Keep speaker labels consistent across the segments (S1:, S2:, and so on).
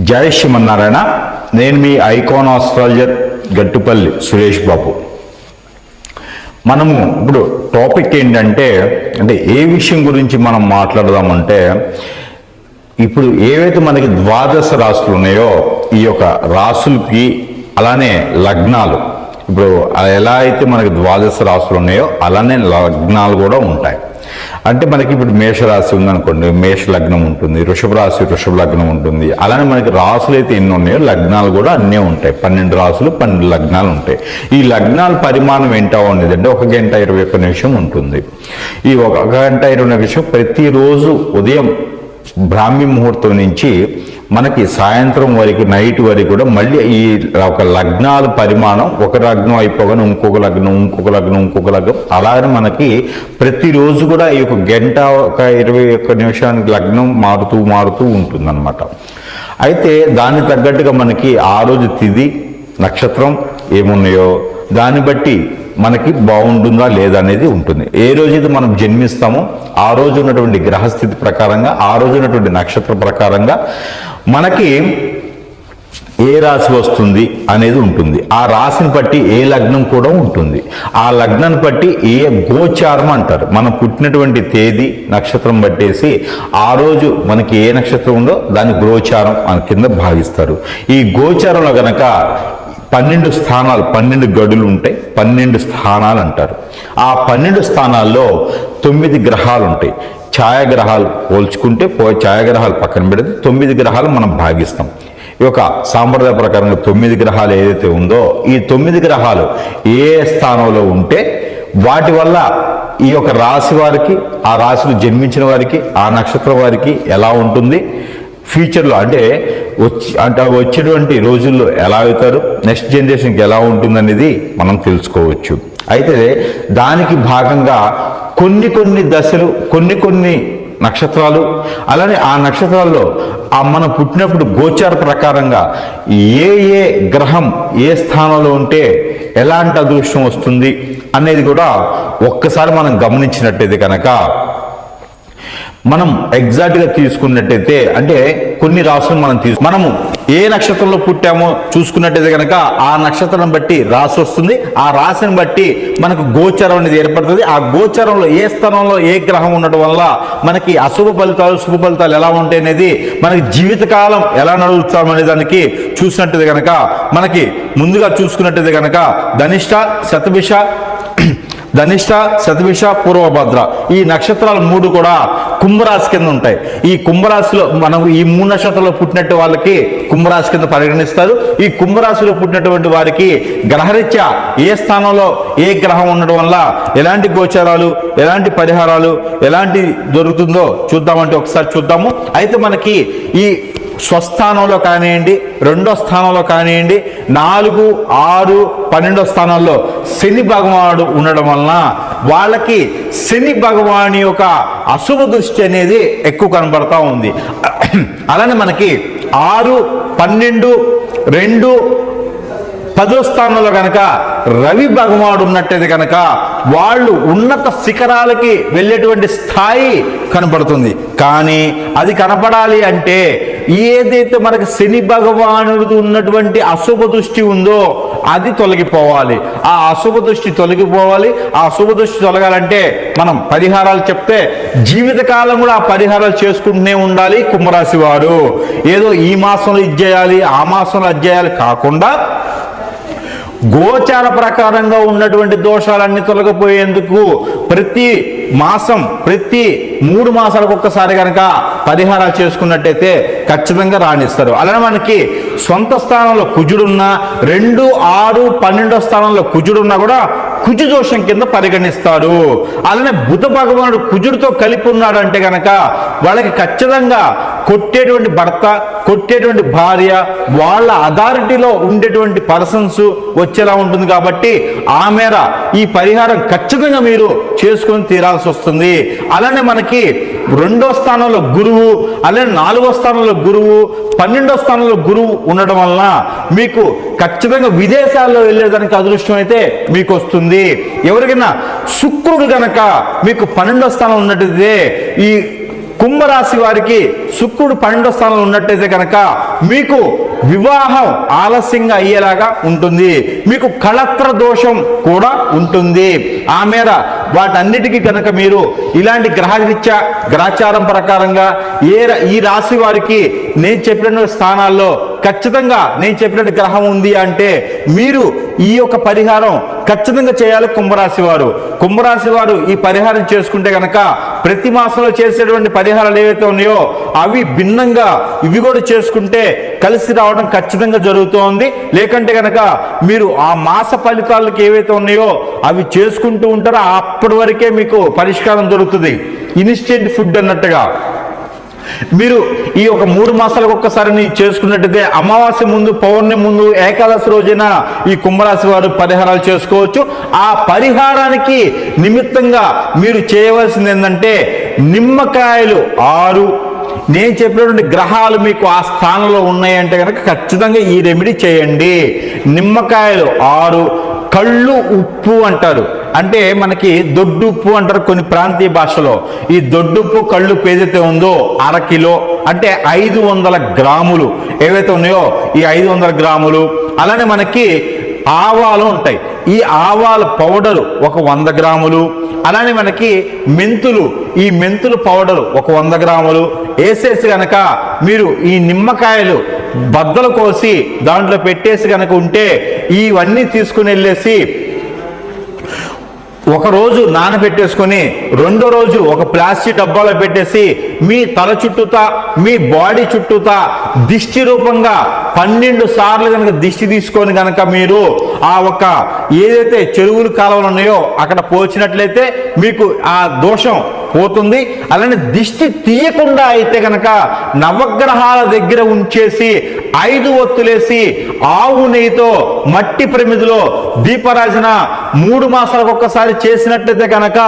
S1: జై శ్రీమన్నారాయణ. నేను మీ icon astrologer Gattupalli Suresh Babu. మనము ఇప్పుడు టాపిక్ ఏంటంటే ఏ విషయం గురించి మనం మాట్లాడదామంటే, ఇప్పుడు ఏవైతే మనకి ద్వాదశ రాశులు ఉన్నాయో ఈ యొక్క రాశులకి అలానే లగ్నాలు, ఇప్పుడు ఎలా అయితే మనకి ద్వాదశ రాశులు ఉన్నాయో అలానే లగ్నాలు కూడా ఉంటాయి. అంటే మనకి ఇప్పుడు మేషరాశి ఉందనుకోండి, మేష లగ్నం ఉంటుంది, వృషభ రాశి వృషభ లగ్నం ఉంటుంది. అలానే మనకి రాశులు అయితే ఎన్ని ఉన్నాయో లగ్నాలు కూడా అన్నీ ఉంటాయి. 12 రాశులు 12 లగ్నాలు ఉంటాయి. ఈ లగ్నాల పరిమాణం ఏంటో ఉండేది అంటే 1 గంట 21 నిమిషం ఉంటుంది. ఈ 1 గంట 20 నిమిషం ప్రతిరోజు ఉదయం బ్రాహ్మీ ముహూర్తం నుంచి మనకి సాయంత్రం వరకు నైట్ వరకు కూడా మళ్ళీ ఈ ఒక లగ్నాల పరిమాణం, ఒక లగ్నం అయిపోగానే ఇంకొక లగ్నం, ఇంకొక లగ్నం, ఇంకొక లగ్నం, అలాగే మనకి ప్రతిరోజు కూడా ఈ 1 గంట 21 నిమిషానికి లగ్నం మారుతూ ఉంటుందన్నమాట. అయితే దాన్ని తగ్గట్టుగా మనకి ఆ రోజు తిథి నక్షత్రం ఏమున్నాయో దాన్ని బట్టి మనకి బాగుంటుందా లేదా అనేది ఉంటుంది. ఏ రోజైతే మనం జన్మిస్తామో ఆ రోజు ఉన్నటువంటి గ్రహస్థితి ప్రకారంగా, ఆ రోజు ఉన్నటువంటి నక్షత్ర ప్రకారంగా మనకి ఏ రాశి వస్తుంది అనేది ఉంటుంది. ఆ రాశిని బట్టి ఏ లగ్నం కూడా ఉంటుంది. ఆ లగ్నాన్ని బట్టి ఏ గోచారం అంటారు. మనం పుట్టినటువంటి తేదీ నక్షత్రం బట్టేసి ఆ రోజు మనకి ఏ నక్షత్రం ఉందో దాన్ని గోచారం అని కింద భావిస్తారు. ఈ గోచారంలో గనక 12 స్థానాలు, 12 గడులు ఉంటాయి. 12 స్థానాలు అంటారు. ఆ 12 స్థానాల్లో 9 గ్రహాలు ఉంటాయి. ఛాయాగ్రహాలు పోల్చుకుంటే ఛాయాగ్రహాలు పక్కన పెడితే 9 గ్రహాలు మనం భాగిస్తాం. ఈ యొక్క సాంప్రదాయ ప్రకారంగా 9 గ్రహాలు ఏదైతే ఉందో ఈ 9 గ్రహాలు ఏ స్థానంలో ఉంటే వాటి వల్ల ఈ యొక్క రాశి వారికి, ఆ రాశిలో జన్మించిన వారికి, ఆ నక్షత్రం వారికి ఎలా ఉంటుంది, ఫ్యూచర్లో అంటే వచ్చేటువంటి రోజుల్లో ఎలా అవుతారు, నెక్స్ట్ జనరేషన్కి ఎలా ఉంటుందనేది మనం తెలుసుకోవచ్చు. అయితే దానికి భాగంగా కొన్ని దశలు, కొన్ని నక్షత్రాలు, అలానే ఆ నక్షత్రాల్లో మనం పుట్టినప్పుడు గోచార ప్రకారంగా ఏ గ్రహం ఏ స్థానంలో ఉంటే ఎలాంటి అదృష్టం వస్తుంది అనేది కూడా ఒక్కసారి మనం గమనించినట్టయితే కనుక, మనం ఎగ్జాక్ట్గా తీసుకున్నట్టయితే అంటే కొన్ని రాశులు మనము ఏ నక్షత్రంలో పుట్టామో చూసుకున్నట్టయితే కనుక ఆ నక్షత్రం బట్టి రాశి వస్తుంది. ఆ రాశిని బట్టి మనకు గోచారం అనేది ఏర్పడుతుంది. ఆ గోచారంలో ఏ స్థానంలో ఏ గ్రహం ఉండడం వల్ల మనకి అశుభ ఫలితాలు, శుభ ఫలితాలు ఎలా ఉంటాయి అనేది, మనకి జీవితకాలం ఎలా నడుస్తాం అనే దానికి చూసినట్టయితే కనుక, మనకి ముందుగా చూసుకున్నట్టయితే కనుక ధనిష్ట, శతభిష, పూర్వభద్ర ఈ నక్షత్రాలు 3 కూడా కుంభరాశి కింద ఉంటాయి. ఈ కుంభరాశిలో మనం ఈ 3 నక్షత్రాల్లో పుట్టినట్టు వాళ్ళకి కుంభరాశి కింద పరిగణిస్తారు. ఈ కుంభరాశిలో పుట్టినటువంటి వారికి గ్రహరీత్యా ఏ స్థానంలో ఏ గ్రహం ఉండడం వల్ల ఎలాంటి గోచారాలు, ఎలాంటి పరిహారాలు, ఎలాంటి దొరుకుతుందో చూద్దామంటే ఒకసారి చూద్దాము. అయితే మనకి ఈ స్వస్థానంలో కానివ్వండి, 2వ స్థానంలో కానివ్వండి, 4, 6, 12వ స్థానాల్లో శని భగవానుడు ఉండడం వలన వాళ్ళకి శని భగవాని యొక్క అశుభ దృష్టి అనేది ఎక్కువ కనబడతా ఉంది. అలానే మనకి 6, 12, 2, 10వ స్థానంలో కనుక రవి భగవానుడు ఉన్నట్టయితే కనుక వాళ్ళు ఉన్నత శిఖరాలకి వెళ్ళేటువంటి స్థాయి కనపడుతుంది. కానీ అది కనపడాలి అంటే ఏదైతే మనకి శని భగవానుడు ఉన్నటువంటి అశుభ దృష్టి ఉందో అది తొలగిపోవాలి. ఆ అశుభ దృష్టి తొలగిపోవాలి. ఆ అశుభ దృష్టి తొలగాలంటే మనం పరిహారాలు చెప్తే జీవితకాలం కూడా ఆ పరిహారాలు చేసుకుంటూనే ఉండాలి. కుంభరాశి వారు ఏదో ఈ మాసంలో ఇది చేయాలి, ఆ మాసంలో అది చేయాలి కాకుండా గోచార ప్రకారంగా ఉన్నటువంటి దోషాలన్నీ తొలగిపోయేందుకు ప్రతి మాసం, ప్రతి 3 మాసాలకు ఒక్కసారి కనుక పరిహారాలు చేసుకున్నట్టయితే ఖచ్చితంగా రాణిస్తారు. అలానే మనకి సొంత స్థానంలో కుజుడున్నా, 2, 6, 12వ స్థానంలో కుజుడున్నా కూడా కుజు దోషం కింద పరిగణిస్తారు. అలానే బుధ భగవానుడు కుజుడితో కలిపి ఉన్నాడంటే కనుక వాళ్ళకి ఖచ్చితంగా కొట్టేటువంటి భర్త, కొట్టేటువంటి భార్య, వాళ్ళ అథారిటీలో ఉండేటువంటి పర్సన్స్ వచ్చేలా ఉంటుంది. కాబట్టి ఆ మేర ఈ పరిహారం ఖచ్చితంగా మీరు చేసుకొని తీరాల్సి వస్తుంది. అలానే మనకి 2వ స్థానంలో గురువు, అలానే 4వ స్థానంలో గురువు, 12వ స్థానంలో గురువు ఉండడం వలన మీకు ఖచ్చితంగా విదేశాల్లో వెళ్ళేదానికి అదృష్టం అయితే మీకు వస్తుంది. ఎవరికైనా శుక్రుడు గనక మీకు 12వ స్థానం ఉన్నట్టయితే ఈ కుంభరాశి వారికి శుక్రుడు 12వ స్థానంలో ఉన్నట్టయితే కనుక మీకు వివాహం ఆలస్యంగా అయ్యేలాగా ఉంటుంది, మీకు కళత్ర దోషం కూడా ఉంటుంది. ఆ మేర వాటన్నిటికీ కనుక మీరు ఇలాంటి గ్రహచారం ప్రకారంగా ఈ రాశి వారికి నేను చెప్పిన స్థానాల్లో ఖచ్చితంగా నేను చెప్పినట్టు గ్రహం ఉంది అంటే మీరు ఈ యొక్క పరిహారం ఖచ్చితంగా చేయాలి. కుంభరాశి వారు ఈ పరిహారం చేసుకుంటే కనుక ప్రతి మాసంలో చేసేటువంటి పరిహారాలు ఏవైతే ఉన్నాయో అవి భిన్నంగా ఇవి కూడా చేసుకుంటే కలిసి రావడం ఖచ్చితంగా జరుగుతోంది. లేకంటే కనుక మీరు ఆ మాస ఫలితాలకు ఏవైతే ఉన్నాయో అవి చేసుకుంటూ ఉంటారో అప్పటి వరకే మీకు పరిష్కారం దొరుకుతుంది. ఇన్స్టెంట్ ఫుడ్ అన్నట్టుగా మీరు ఈ ఒక 3 మాసాలకు ఒక్కసారి చేసుకున్నట్టయితే అమావాస్య ముందు, పౌర్ణమి ముందు, ఏకాదశి రోజున ఈ కుంభరాశి వారు పరిహారాలు చేసుకోవచ్చు. ఆ పరిహారానికి నిమిత్తంగా మీరు చేయవలసింది ఏంటంటే నిమ్మకాయలు 6, నేను చెప్పినటువంటి గ్రహాలు మీకు ఆ స్థానంలో ఉన్నాయంటే కనుక ఖచ్చితంగా ఈ రెమెడీ చేయండి. నిమ్మకాయలు 6, కళ్ళు ఉప్పు అంటారు, అంటే మనకి దొడ్డు ఉప్పు అంటారు కొన్ని ప్రాంతీయ భాషలో. ఈ దొడ్డుప్పు కళ్ళు ఏదైతే ఉందో 1/2 కిలో అంటే 500 గ్రాములు ఏవైతే ఉన్నాయో ఈ 500 గ్రాములు. అలానే మనకి ఆవాలు ఉంటాయి, ఈ ఆవాల పౌడరు ఒక 100 గ్రాములు. అలానే మనకి మెంతులు, ఈ మెంతులు పౌడరు ఒక 100 గ్రాములు వేసేసి కనుక మీరు ఈ నిమ్మకాయలు బద్దలు కోసి దాంట్లో పెట్టేసి కనుక ఉంటే ఇవన్నీ తీసుకుని వెళ్ళేసి ఒక రోజు నానబెట్టేసుకొని రెండో రోజు ఒక ప్లాస్టిక్ డబ్బాలో పెట్టేసి మీ తల చుట్టూతా, మీ బాడీ చుట్టూతా దిష్టి రూపంగా 12 సార్లు కనుక దిష్టి తీసుకొని కనుక మీరు ఆ ఒక ఏదైతే చెరువులు కాలువలు ఉన్నాయో అక్కడ పోల్చినట్లయితే మీకు ఆ దోషం పోతుంది. అలానే దిష్టి తీయకుండా అయితే కనుక నవగ్రహాల దగ్గర ఉంచేసి 5 ఒత్తులేసి ఆవు నెయ్యితో మట్టి ప్రమిదిలో దీపారాజన 3 మాసాలకు ఒక్కసారి చేసినట్లయితే కనుక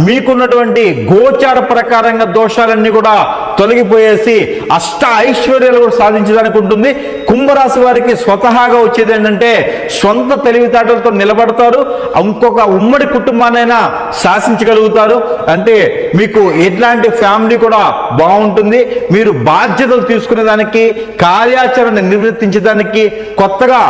S1: మీకున్నటువంటి గోచార ప్రకారంగా దోషాలన్నీ కూడా తొలగిపోయేసి అష్ట ఐశ్వర్యాలు కూడా సాధించడానికి ఉంటుంది. కుంభరాశి వారికి స్వతహాగా వచ్చేది ఏంటంటే సొంత తెలివితేటలతో నిలబడతారు, ఇంకొక ఉమ్మడి కుటుంబాన్నైనా శాసించగలుగుతారు. అంటే మీకు ఎట్లాంటి ఫ్యామిలీ కూడా బాగుంటుంది. మీరు బాధ్యతలు తీసుకునేదానికి, కార్యాచరణ నిర్వర్తించడానికి, కొత్తగా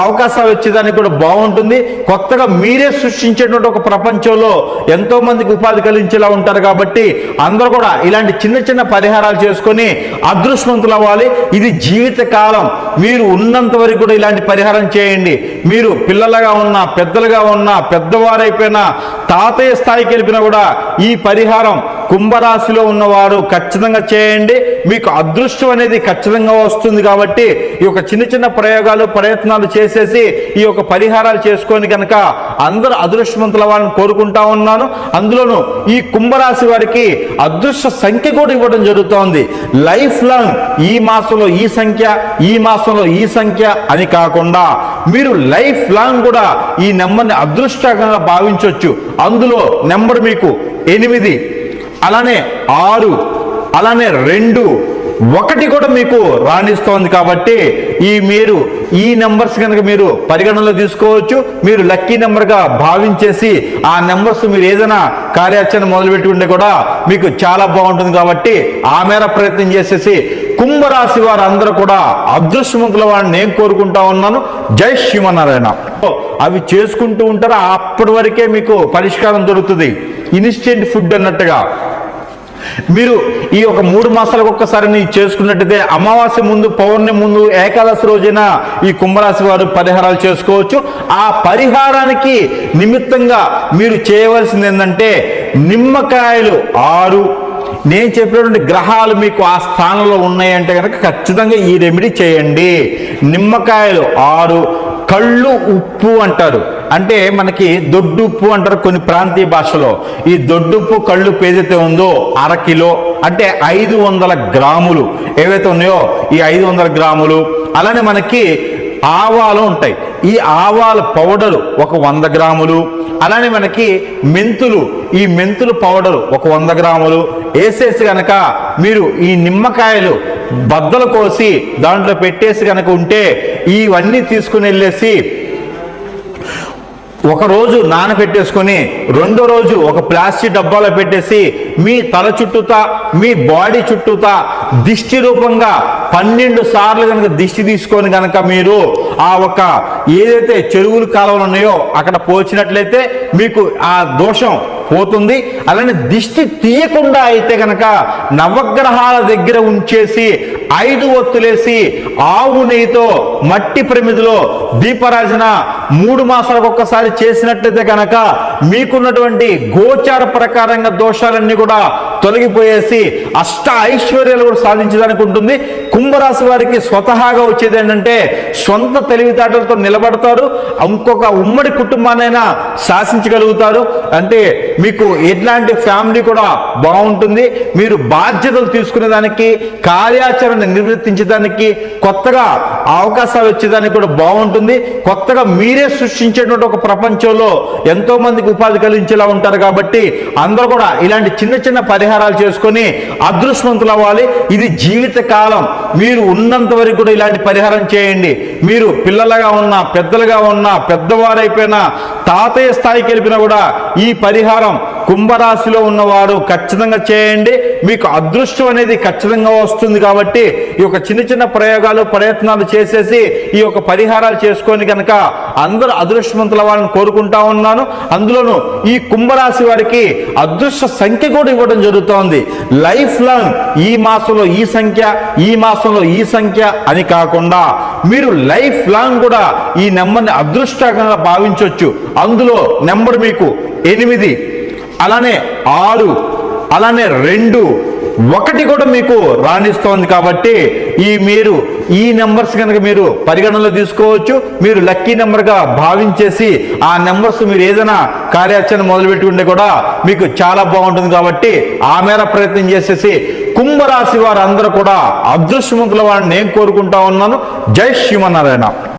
S1: అవకాశాలు వచ్చేదానికి కూడా బాగుంటుంది. కొత్తగా మీరే సృష్టించేటువంటి ఒక ప్రపంచంలో ఎంతో మందికి ఉపాధి కలిగించేలా ఉంటారు. కాబట్టి అందరూ కూడా ఇలాంటి చిన్న చిన్న పరిహారాలు చేసుకొని అదృష్టవంతులు అవ్వాలి. ఇది జీవిత కాలం, మీరు ఉన్నంత వరకు కూడా ఇలాంటి పరిహారం చేయండి. మీరు పిల్లలుగా ఉన్నా, పెద్దలుగా ఉన్నా, పెద్దవారైపోయినా, తాతయ్య స్థాయికి వెళ్ళినా కూడా ఈ పరిహారం కుంభరాశిలో ఉన్నవారు ఖచ్చితంగా చేయండి. మీకు అదృష్టం అనేది ఖచ్చితంగా వస్తుంది. కాబట్టి ఈ యొక్క చిన్న చిన్న ప్రయత్నాలు చేసేసి ఈ యొక్క పరిహారాలు చేసుకొని కనుక అందరూ అదృష్టవంతుల వాళ్ళని కోరుకుంటా ఉన్నాను. అందులోనూ ఈ కుంభరాశి వారికి అదృష్ట సంఖ్య కూడా ఇవ్వడం జరుగుతోంది. లైఫ్ లాంగ్ ఈ మాసంలో ఈ సంఖ్య, ఈ మాసంలో ఈ సంఖ్య అని కాకుండా మీరు లైఫ్ లాంగ్ కూడా ఈ నెంబర్ని అదృష్టంగా భావించవచ్చు. అందులో నెంబర్ మీకు 8, అలానే 6, అలానే 2, 1 కూడా మీకు రాణిస్తోంది. కాబట్టి మీరు ఈ నెంబర్స్ కనుక మీరు పరిగణనలో తీసుకోవచ్చు. మీరు లక్కీ నెంబర్గా భావించేసి ఆ నెంబర్స్ మీరు ఏదైనా కార్యాచరణ మొదలుపెట్టుకుంటే కూడా మీకు చాలా బాగుంటుంది. కాబట్టి ఆ మేర ప్రయత్నం చేసేసి కుంభరాశి వారు అందరూ కూడా అదృష్టవంతుల వారిని నేను కోరుకుంటా ఉన్నాను. జై శ్రీమన్నారాయణ. అవి చేసుకుంటూ ఉంటారు, అప్పటి వరకే మీకు పరిష్కారం దొరుకుతుంది. ఇన్స్టెంట్ ఫుడ్ అన్నట్టుగా మీరు ఈ ఒక 3 మాసాలకు ఒక్కసారి చేసుకున్నట్టయితే అమావాస్య ముందు, పౌర్ణమి ముందు, ఏకాదశి రోజున ఈ కుంభరాశి వారు పరిహారాలు చేసుకోవచ్చు. ఆ పరిహారానికి నిమిత్తంగా మీరు చేయవలసింది ఏంటంటే నిమ్మకాయలు 6, నేను చెప్పినటువంటి గ్రహాలు మీకు ఆ స్థానంలో ఉన్నాయంటే కనుక ఖచ్చితంగా ఈ రెమెడీ చేయండి. నిమ్మకాయలు 6, కళ్ళు ఉప్పు అంటారు, అంటే మనకి దొడ్డు ఉప్పు అంటారు కొన్ని ప్రాంతీయ భాషలో. ఈ దొడ్డుప్పు కళ్ళు ఏదైతే ఉందో 1/2 కిలో అంటే 500 గ్రాములు ఏవైతే ఉన్నాయో ఈ 500 గ్రాములు. అలానే మనకి ఆవాలు ఉంటాయి, ఈ ఆవాల పౌడరు ఒక 100 గ్రాములు. అలానే మనకి మెంతులు, ఈ మెంతులు పౌడరు ఒక 100 గ్రాములు వేసేసి కనుక మీరు ఈ నిమ్మకాయలు బద్దలు కోసి దాంట్లో పెట్టేసి కనుక ఉంటే ఇవన్నీ తీసుకుని వెళ్ళేసి ఒక రోజు నానబెట్టేసుకొని రెండో రోజు ఒక ప్లాస్టిక్ డబ్బాలో పెట్టేసి మీ తల చుట్టూతా మీ బాడీ చుట్టూతా దిష్టి రూపంగా 12 సార్లు కనుక దిష్టి తీసుకొని కనుక మీరు ఆ ఒక ఏదైతే చెరువులు కాలువలు ఉన్నాయో అక్కడ పోల్చినట్లయితే మీకు ఆ దోషం పోతుంది. అలానే దిష్టి తీయకుండా అయితే కనుక నవగ్రహాల దగ్గర ఉంచేసి 5 ఒత్తులేసి ఆవు నెయ్యితో మట్టి ప్రమిదిలో దీపరాజన 3 మాసాలకు ఒక్కసారి చేసినట్లయితే కనుక మీకున్నటువంటి గోచార ప్రకారంగా దోషాలన్నీ కూడా తొలగిపోయేసి అష్ట ఐశ్వర్యాలు కూడా సాధించడానికి ఉంటుంది. కుంభరాశి వారికి స్వతహాగా వచ్చేది ఏంటంటే సొంత తెలివితేటలతో నిలబడతారు. ఇంకొక ఉమ్మడి కుటుంబాన్నైనా శాసించగలుగుతారు. అంటే మీకు ఎట్లాంటి ఫ్యామిలీ కూడా బాగుంటుంది. మీరు బాధ్యతలు తీసుకునేదానికి కార్యాచరణ నిర్వర్తించడానికి కొత్తగా అవకాశాలు వచ్చేదానికి కూడా బాగుంటుంది. కొత్తగా మీరే సృష్టించేటువంటి ఒక ప్రపంచంలో ఎంతో మందికి ఉపాధి కలిగించేలా ఉంటారు. కాబట్టి అందరూ కూడా ఇలాంటి చిన్న చిన్న పరిహారాలు చేసుకొని అదృష్టవంతులు అవ్వాలి. ఇది జీవిత కాలం. మీరు ఉన్నంత వరకు కూడా ఇలాంటి పరిహారం చేయండి. మీరు పిల్లలుగా ఉన్నా పెద్దలుగా ఉన్నా పెద్దవారైపోయినా తాతయ్య స్థాయికి వెళ్ళినా కూడా ఈ పరిహారం కుంభరాశిలో ఉన్నవారు ఖచ్చితంగా చేయండి. మీకు అదృష్టం అనేది ఖచ్చితంగా వస్తుంది. కాబట్టి ఈ యొక్క చిన్న చిన్న ప్రయోగాలు ప్రయత్నాలు చేసేసి ఈ యొక్క పరిహారాలు చేసుకొని కనుక అందరూ అదృష్టవంతుల వాళ్ళని కోరుకుంటా ఉన్నాను. అందులోనూ ఈ కుంభరాశి వారికి అదృష్ట సంఖ్య కూడా ఇవ్వడం జరుగుతోంది. లైఫ్ లాంగ్ ఈ మాసంలో ఈ సంఖ్య ఈ మాసంలో ఈ సంఖ్య అని కాకుండా మీరు లైఫ్ లాంగ్ కూడా ఈ నెంబర్ని అదృష్టంగా భావించవచ్చు. అందులో నెంబర్ మీకు 8, అలానే 6, అలానే 2, 1 కూడా మీకు రాణిస్తోంది. కాబట్టి మీరు ఈ నెంబర్స్ కనుక మీరు పరిగణనలో తీసుకోవచ్చు. మీరు లక్కీ నెంబర్గా భావించేసి ఆ నెంబర్స్ మీరు ఏదైనా కార్యాచరణ మొదలుపెట్టుకుంటే కూడా మీకు చాలా బాగుంటుంది. కాబట్టి ఆ మేర ప్రయత్నం చేసేసి కుంభరాశి వారు అందరూ కూడా అదృష్టవంతుల వారిని నేను కోరుకుంటా ఉన్నాను. జై శ్రీమన్నారాయణ.